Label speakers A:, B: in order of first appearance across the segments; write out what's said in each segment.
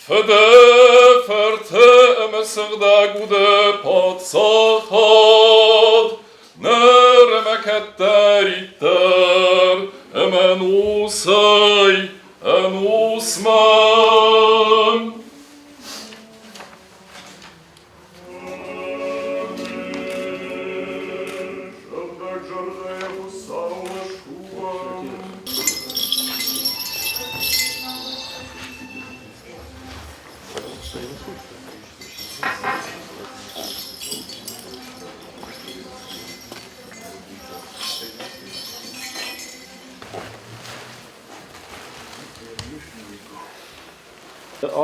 A: Verdeferte mesgda gude patsachad, nermeketteritter, emen usai, en usman.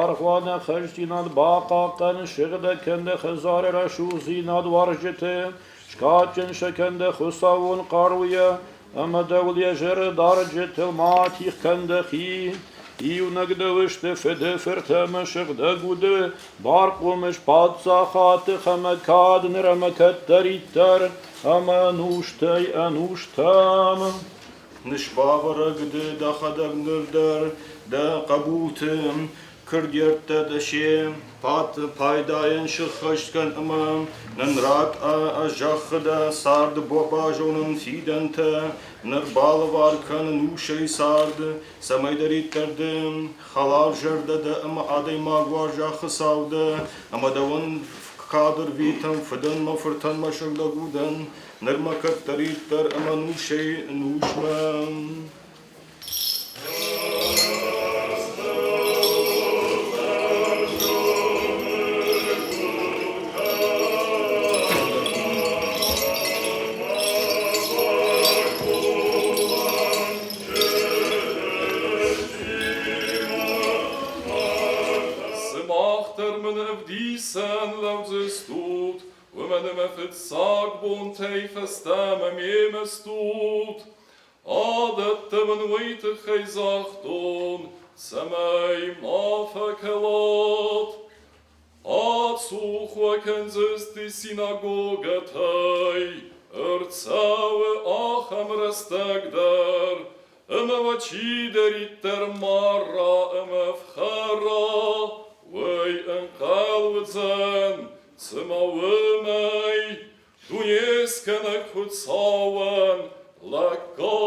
B: Argwana khashtinad baqaqan shigda kende khazar rashuzinad warjete shkachen shakende khusawun qarwiya amadawul yajer darjet matich kende khi iu nagdewishte fede fertama shigda gude barqumish patsachat khamakad niramakat daritar amanushtai anushtam
C: Nishbavara gde da khadagnder da qabutem Kırdyertte de şem, pat paydayen şıkhaşkan amam, nenrat a jachda sard bobajonun fidente, nerbal varkan nuşey sard, samaydarit terdim, halal jerde de ama aday magvar jach savde, ama davan kader vitam feden ma fırtan ma şagda guden, nermakat tarit ter ama nuşey nuşman.
A: Sen lauzes tut, und wenn er mit Sagbon teifestem jemes tut, adet men weite geizachton, semei mafekelat, ad suchweken zes die Synagoge tei, erzaue achem restegder, vachideritter marra fchara, Wei en kalwzen, zimawymej, du nieskenek hutsawen, lekko